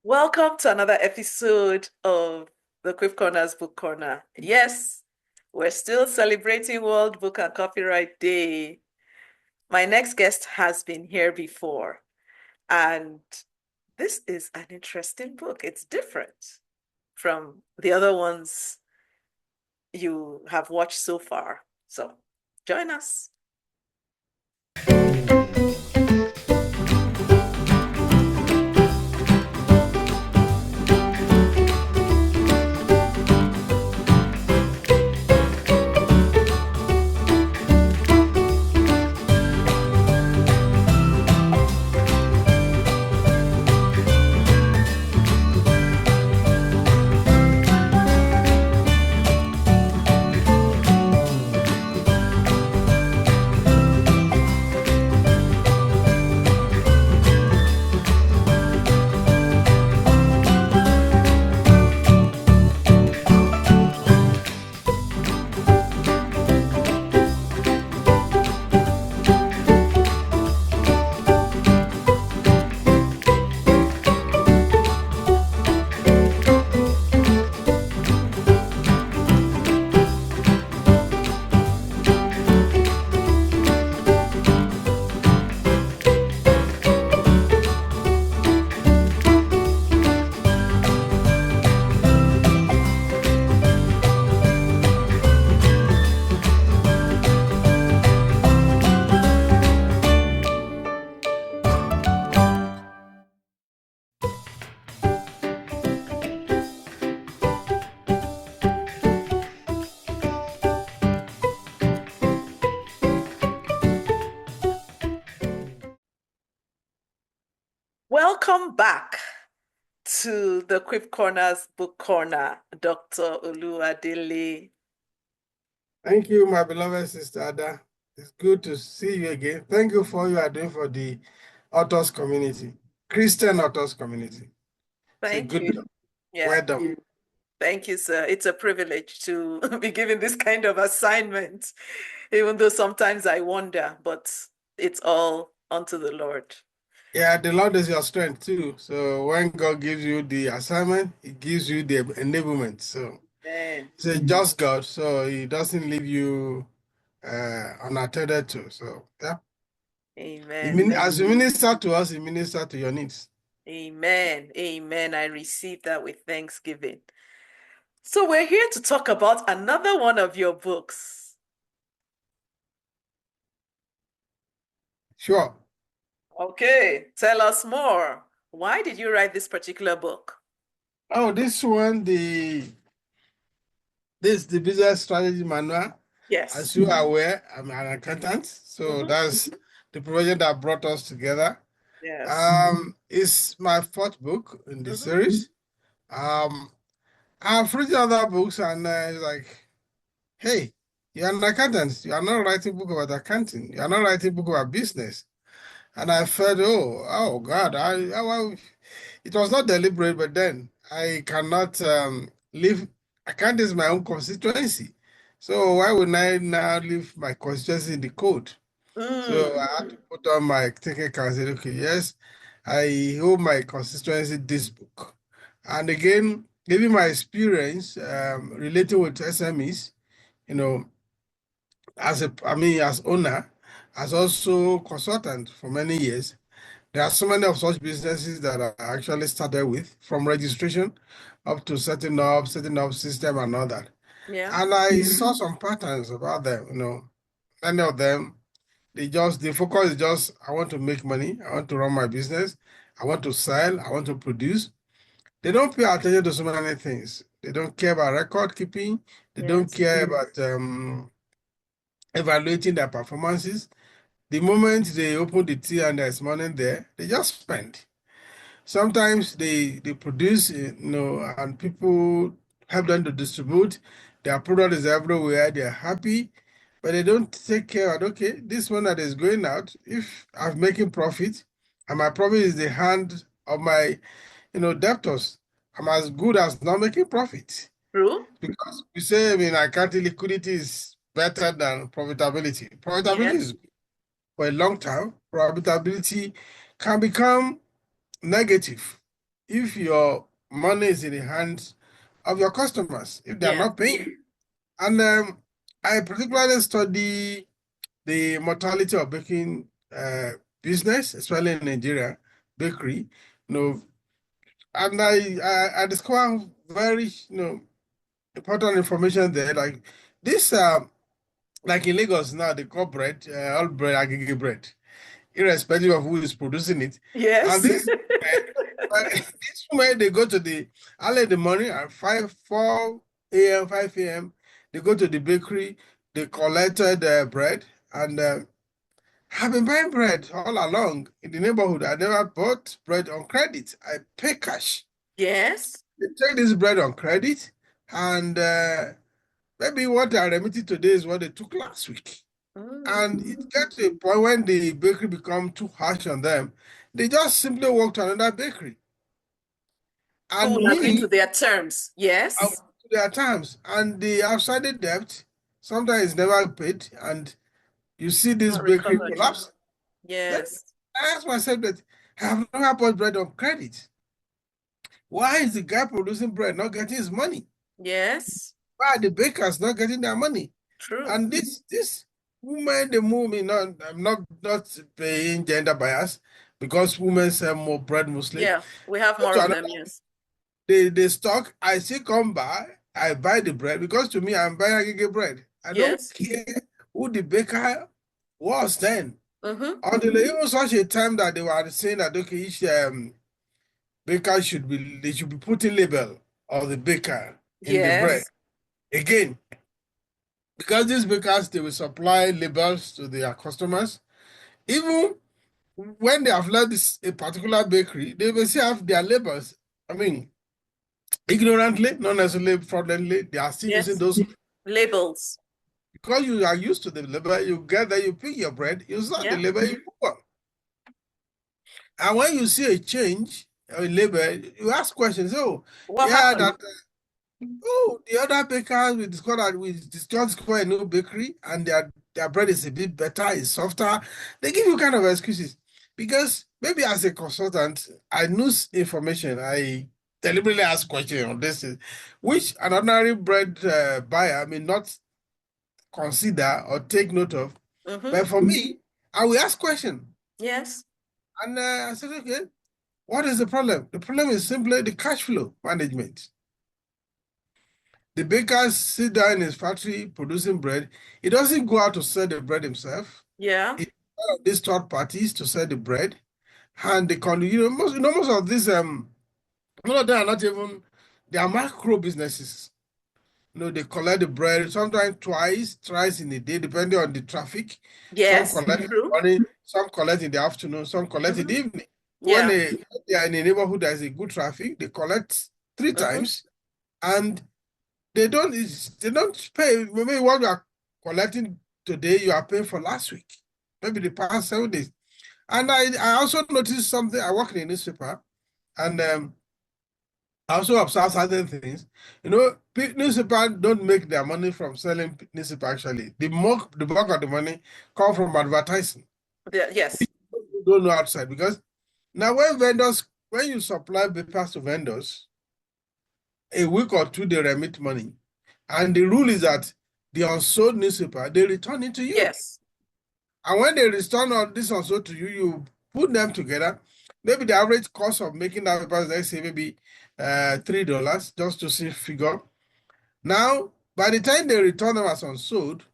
Welcome to another episode of the Quiff Corners Book Corner. Yes, we're still celebrating World Book and Copyright Day. My next guest has been here before, and this is an interesting book. It's different from the other ones you have watched so far. So join us. Welcome back to the Quip Corners Book Corner, Dr. Oluwadele. Thank you, my beloved sister Ada. It's good to see you again. Thank you for what you are doing for the authors community, Christian authors community. It's a Thank good you. job. Yeah. Well done. Thank you, sir. It's a privilege to be given this kind of assignment, even though sometimes I wonder, but it's all unto the Lord. Yeah, the Lord is your strength too. So when God gives you the assignment, He gives you the enablement. So Amen. He's a just God, so He doesn't leave you unattended to. So yeah, Amen. as you minister to us, He minister to your needs. Amen. Amen. I received that with thanksgiving. So we're here to talk about another one of your books. Sure. Okay, tell us more. Why did you write this particular book? Oh, this one, this is the business strategy manual. Yes. As you are aware, I'm an accountant, so that's the project that brought us together. Yes. It's my fourth book in the series. I've read other books and it's like, hey, you're an accountant. You are not writing book about accounting. You are not writing book about business. And I felt, oh God, it was not deliberate, but then I cannot leave. Account is my own constituency. So why would I now leave my constituency in the code? So I had to put on my ticket and say, okay, yes, I owe my constituency this book. And again, given my experience relating with SMEs, you know, as owner, as also consultant for many years, there are so many of such businesses that I actually started with from registration up to setting up system and all that. Yeah. And I saw some patterns about them, many of them, the focus is just, I want to make money, I want to run my business, I want to sell, I want to produce. They don't pay attention to so many things. They don't care about record keeping. They don't Yes. care about evaluating their performances. The moment they open the tea and there's money there, they just spend. Sometimes they produce, and people help them to distribute. Their product is everywhere. They're happy, but they don't take care of, okay, this one that is going out, if I'm making profit and my profit is the hand of my, debtors, I'm as good as not making profit. True. Because we say, accounting liquidity is better than profitability. Profitability Yes. is good for a long time. Profitability can become negative if your money is in the hands of your customers, if they are Yes. not paying. And I particularly study the mortality of baking business, especially in Nigeria, bakery, you know, and I discover very, important information there. Like this, like in Lagos now, they call bread, all bread, agege bread, irrespective of who is producing it. And Yes. this bread, this women, they go to the early in the morning at 4 a.m., 5 a.m., they go to the bakery, they collected bread, and have been buying bread all along in the neighborhood. I never bought bread on credit. I pay cash. Yes. They take this bread on credit, and maybe what they are remitting today is what they took last week. Mm. And it gets to a point when the bakery become too harsh on them, they just simply walk to another bakery. Who And will agree to me, their terms? Yes. there are times, and the outstanding debt sometimes is never paid, and you see this Not bakery recovered. collapse. Then Yes. I ask myself that I have never bought bread on credit. Why is the guy producing bread not getting his money? Yes. Why are the bakers not getting their money? True. And this woman, they move me. Not, I'm not paying gender bias because women sell more bread mostly. Yeah. We have Go more to of another, them. Yes. they stock. I still come by. I buy the bread because to me, I'm buying agege bread. I don't Yes. care who the baker was then. Mm-hmm. Until even such a time that they were saying that okay, each baker they should be putting label of the baker in the bread. Yes. Again, because these bakers they will supply labels to their customers. Even when they have left a particular bakery, they will still have their labels. I mean, ignorantly, not necessarily fraudulently, they are still using Yes. those Labels. because you are used to the label. You get that you pick your bread, you saw the Yeah. label you put on. And when you see a change in label, you ask questions. Oh, What yeah, happened? that oh, the other bakers we discussed a new bakery and their bread is a bit better, it's softer. They give you kind of excuses. Because maybe as a consultant, I knew information. I deliberately ask questions on this, which an ordinary bread buyer may not consider or take note of. Mm-hmm. But for me, I will ask questions. Yes. And I said, okay, what is the problem? The problem is simply the cash flow management. The baker sit down in his factory producing bread. He doesn't go out to sell the bread himself. Yeah. He these third parties to sell the bread. And they can, most of these most of them are not even they are macro businesses. They collect the bread sometimes twice, thrice in a day, depending on the traffic. Some Yes. collect in the True. morning, some collect in the afternoon, some collect in Mm-hmm. the evening. When Yeah. they are in a neighborhood that is a good traffic, they collect three Mm-hmm. times. And they don't pay. Maybe what you are collecting today, you are paying for last week, maybe the past 7 days. And I also noticed something. I work in a newspaper, and I also observe certain things. Newspaper don't make their money from selling newspaper. Actually, the bulk of the money come from advertising. Yes. You don't know outside because now when you supply papers to vendors, a week or two they remit money. And the rule is that the unsold newspaper, they return it to you. Yes. And when they return all this unsold to you, you put them together. Maybe the average cost of making that paper is, let's say, maybe $3, just to see figure. Now, by the time they return them as unsold,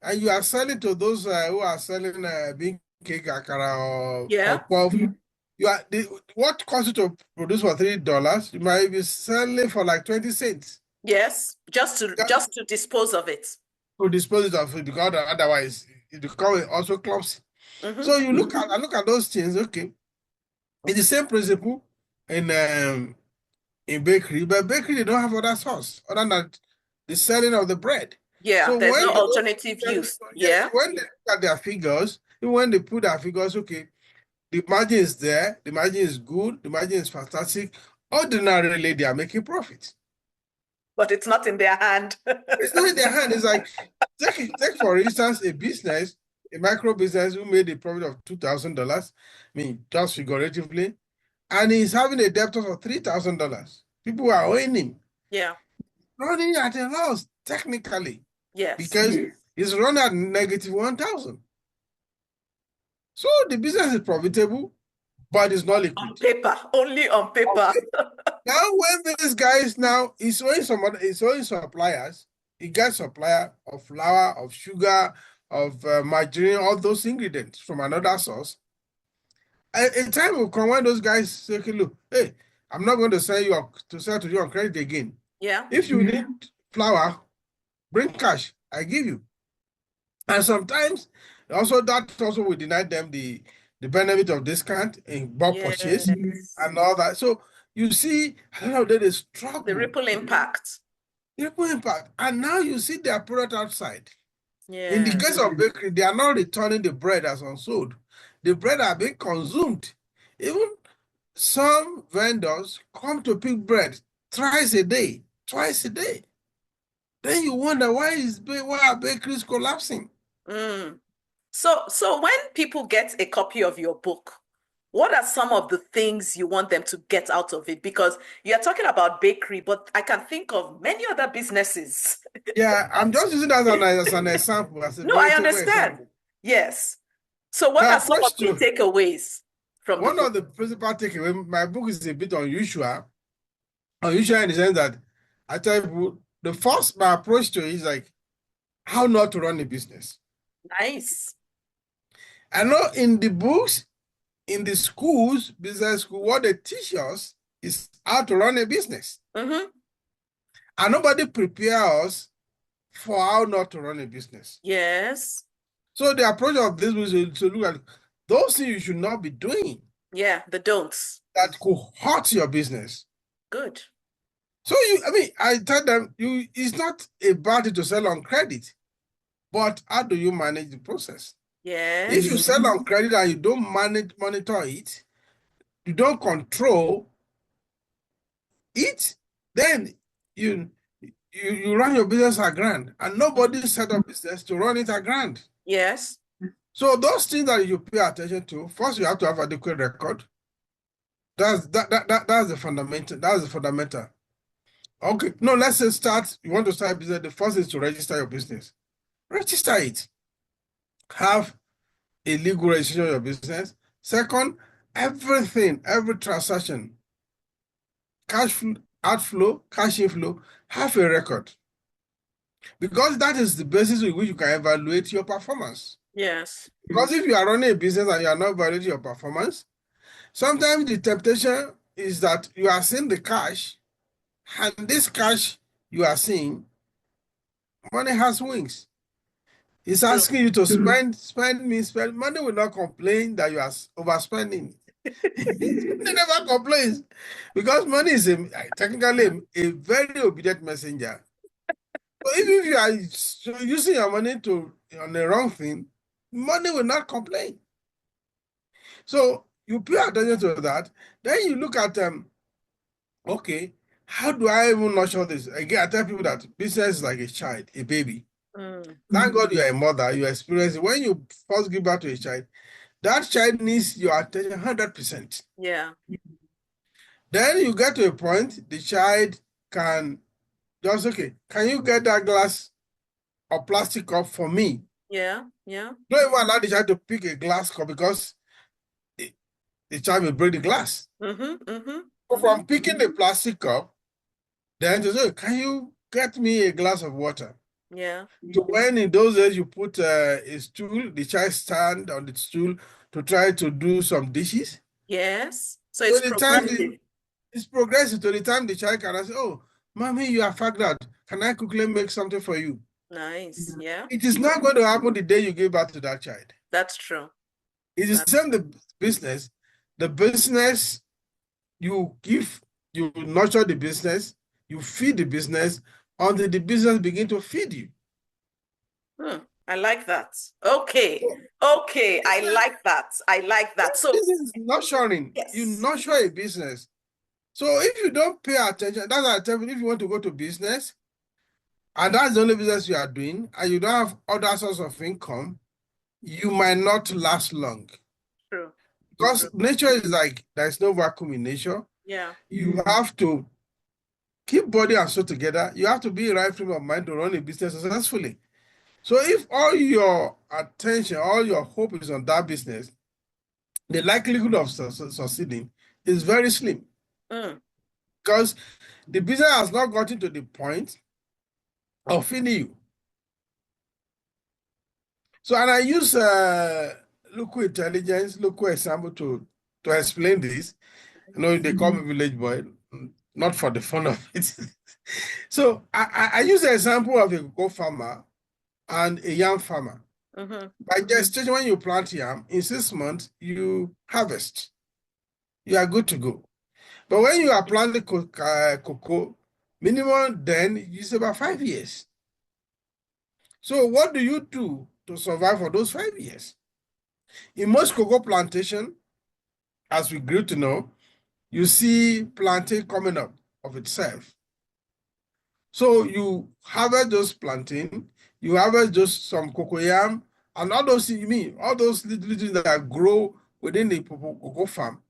and you are selling to those who are selling bean cake, akara, or Yeah. puff puff, what costs you to produce for $3, you might be selling for like 20 cents. Yes. Just to dispose of it. To dispose it of it because otherwise it becomes also clumsy. Mm-hmm. So I look at those things. Okay, it's the same principle in bakery, but bakery they don't have other source other than the selling of the bread. Yeah. So There's when no they look alternative use. yes, Yeah. when they look at their figures, even when they put their figures, okay, the margin is there, the margin is good, the margin is fantastic. Ordinarily, they are making profit. But it's not in their hand. It's not in their hand. It's like take for instance a business, a micro business who made a profit of $2,000. I mean, just figuratively, and he's having a debt of $3,000. People are owing him. Yeah. Running at a loss, technically, Yes. because he's running at negative 1,000. So the business is profitable, but it's not On liquid. paper, only on paper. Now, when this guy is now, he's owing suppliers. He gets supplier of flour, of sugar, of margarine, all those ingredients from another source. A time will come when those guys say, okay, look, hey, I'm not going to sell to you on credit again. Yeah. If you need flour, bring cash, I give you. And sometimes also that also will deny them the benefit of discount in bulk purchase Yes. and all that. So you see, I don't know, they The struggle, ripple impact. ripple impact. And now you see their product outside. In the Yeah. case of bakery, they are not returning the bread as unsold. The bread are being consumed. Even some vendors come to pick bread thrice a day, twice a day. Then you wonder why are bakeries collapsing? Mm. So when people get a copy of your book, what are some of the things you want them to get out of it? Because you're talking about bakery, but I can think of many other businesses. Yeah, I'm just using that as an example, as a No, I veritable understand. example. Yes. So what My are some of approach the to takeaways from the one book? of the principal takeaway, my book is a bit unusual in the sense that I tell people my approach to it is like how not to run a business. Nice. I know in the books, in the schools, business school, what they teach us is how to run a business. Mm-hmm. And nobody prepare us for how not to run a business. Yes. So the approach of this was to look at those things you should not be doing Yeah, the don'ts. that could hurt your business. Good. So I tell them, it's not a bad thing to sell on credit, but how do you manage the process? If you Yes. sell on credit and you don't monitor it, you don't control it, then you you run your business at grand, and nobody set up business to run it at grand. Yes. So those things that you pay attention to, first you have to have adequate record. That's the fundamental. That's the fundamental. Okay, no, let's say start. You want to start a business. The first is to register your business. Register it. Have a legal registration of your business. Second, every transaction, cash outflow, cash inflow, have a record. Because that is the basis with which you can evaluate your performance. Yes. Because if you are running a business and you are not evaluating your performance, sometimes the temptation is that you are seeing the cash, and this cash you are seeing, money has wings. It's True. asking you to spend. Money will not complain that you are overspending. They never complains because money is technically a very obedient messenger. So even if you are using your money on the wrong thing, money will not complain. So you pay attention to that. Then you look at okay, how do I even nurture this? Again, I tell people that business is like a child, a baby. Mm. Thank God you are a mother, you experience it. When you first give birth to a child, that child needs your attention 100%. Yeah. Then you get to a point, the child can just, okay, can you get that glass or plastic cup for me? Yeah. Yeah. Don't even allow the child to pick a glass cup because the, the child will break the glass. Mm-hmm. Mm-hmm. So Mm-hmm. from picking the plastic cup, then to say, can you get me a glass of water? Yeah. So when in those days you put a stool, the child stand on the stool to try to do some dishes. Yes. So So it's the time progressive. it's progressive to the time the child can say, oh, mommy, you are fagged out. Can I quickly make something for you? Nice. Yeah. It is not going to happen the day you give birth to that child. That's true. It is the That's same the business. The business you give, you nurture the business, you feed the business until the business begin to feed you. I like that. Okay. So Okay. I like that. I like that. So this is nurturing. You yes. nurture a business. So if you don't pay attention, that's why I tell you, if you want to go to business, and that's the only business you are doing, and you don't have other source of income, you might not last long. True. because nature is like there's no vacuum in nature. Yeah. You have to keep body and soul together. You have to be in right frame of mind to run a business successfully. So if all your attention, all your hope is on that business, the likelihood of succeeding is very slim Mm. because the business has not gotten to the point of feeding you. So, and I use local intelligence, local example to explain this. You know, they call me village boy, not for the fun of it. So I use the example of a cocoa farmer and a yam farmer. Mm-hmm. By gestation, when you plant yam, in 6 months, you harvest. You are good to go. But when you are planting cocoa, minimum then is about 5 years. So what do you do to survive for those 5 years? In most cocoa plantation, as we grew to know, you see plantain coming up of itself. So you harvest those plantain, you harvest just some cocoyam, and all those you mean all those little things that grow within the cocoa farm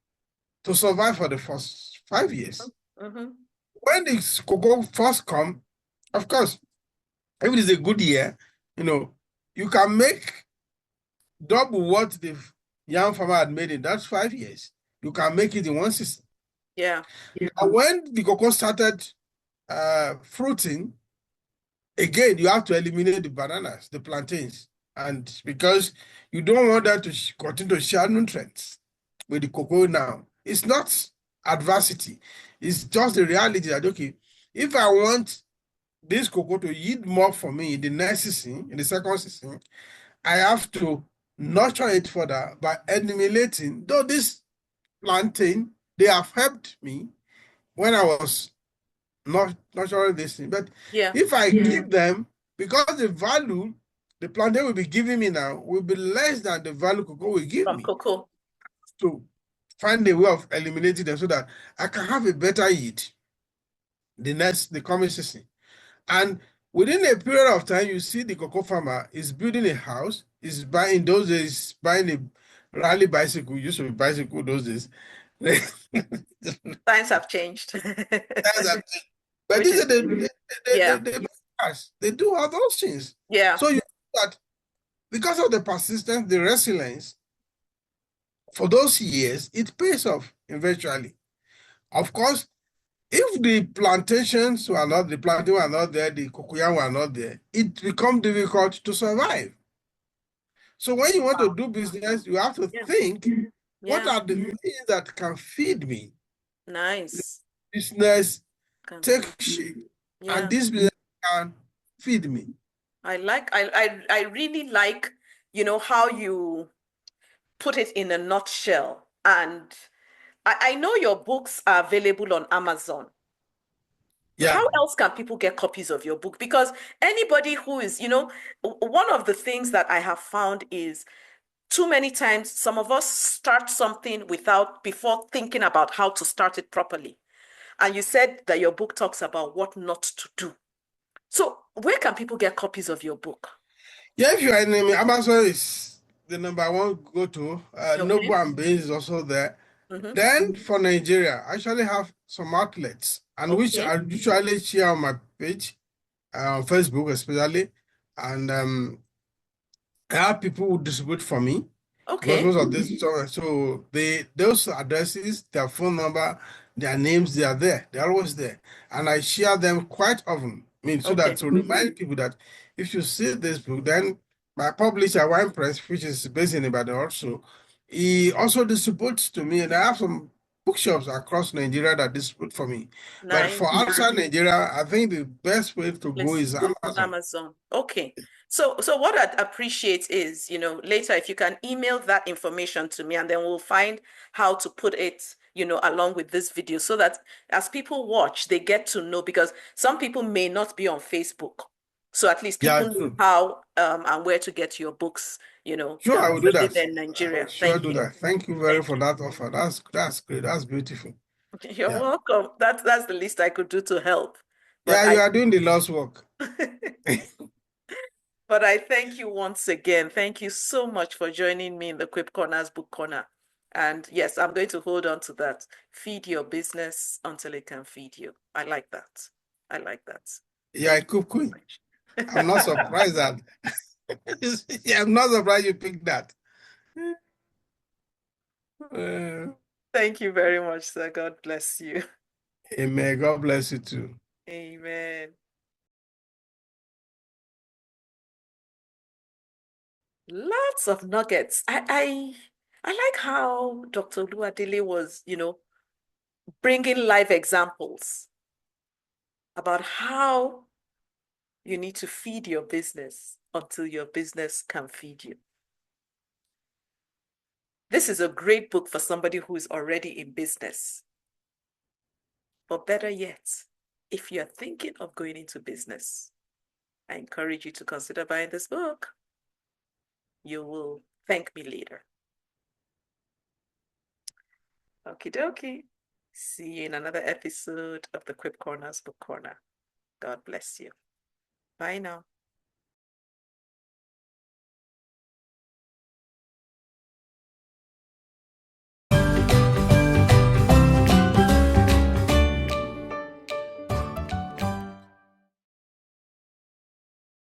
to survive for the first 5 years. Mm-hmm. When the cocoa first come, of course, if it is a good year, you know, you can make double what the young farmer had made in that 5 years. You can make it in one season. Yeah. And when the cocoa started fruiting, again, you have to eliminate the bananas, the plantains, and because you don't want that to continue to share nutrients with the cocoa now. It's not adversity. It's just the reality that, okay, if I want this cocoa to yield more for me in the next season, in the second season, I have to nurture it further by eliminating, though this plantain, they have helped me when I was not sure this thing. But Yeah. if I keep them, because the value the plantain will be giving me now will be less than the value cocoa will give From me. cocoa. To find a way of eliminating them so that I can have a better yield the coming season. And within a period of time, you see the cocoa farmer is building a house, is buying those days, buying a rally bicycle, used to be bicycle those days. Times have changed. But Which these is are yeah. they do all those things. Yeah. So you see that because of the persistence, the resilience, for those years, it pays off eventually. Of course, if the plantations were not, the planting were not there, the cocoyam were not there, it becomes difficult to survive. So when you want to Wow. do business, you have to Yeah. think, what Yeah. are the things that can feed me? Nice. Business Can take feed. shape, and Yeah. this business can feed me. I really like, how you put it in a nutshell. And I know your books are available on Amazon. Yeah. How else can people get copies of your book? Because anybody who is, one of the things that I have found is too many times some of us start something without before thinking about how to start it properly. And you said that your book talks about what not to do. So where can people get copies of your book? Yeah, if you are in Amazon is the number one go to. Noble Okay. and Baines is also there. Mm-hmm. Then for Nigeria, I actually have some outlets, and which Okay. I usually share on my page, on Facebook especially. And I have people who distribute for me because Okay. most of this, so those addresses, their phone number, their names, they are there. They're always there, and I share them quite often. I mean, so that Okay. to remind people that if you see this book, then my publisher, Wine Press, which is based in Ibadan, also, he also distributes to me, and I have some bookshops across Nigeria that distribute for me. But for Nice. outside Nigeria, I think the best way to go Let's is Amazon. Amazon. Okay. So what I'd appreciate is, later if you can email that information to me and then we'll find how to put it, along with this video so that as people watch, they get to know because some people may not be on Facebook. So at least Yeah, people know true. how and where to get your books, Sure, I will do especially that. there in I will Nigeria. sure Thank do you. that. Thank you very Thank for that offer. That's great. That's beautiful. you. You're Yeah. welcome. That's the least I could do to help. But Yeah, you are doing the Lord's work. But I thank you once again. Thank you so much for joining me in the Quip Corners Book Corner. And yes, I'm going to hold on to that. Feed your business until it can feed you. I like that. I like that. You're a Thank cook queen. you I'm not very surprised that. Yeah, I'm not surprised you picked that. Uh, Thank you very much, sir. God bless you. Amen. God bless you too. Amen. Lots of nuggets. I like how Dr. Oluwadele was, bringing live examples about how you need to feed your business until your business can feed you. This is a great book for somebody who is already in business. But better yet, if you're thinking of going into business, I encourage you to consider buying this book. You will thank me later. Okie dokie. See you in another episode of the Quip Corners Book Corner. God bless you. Bye now.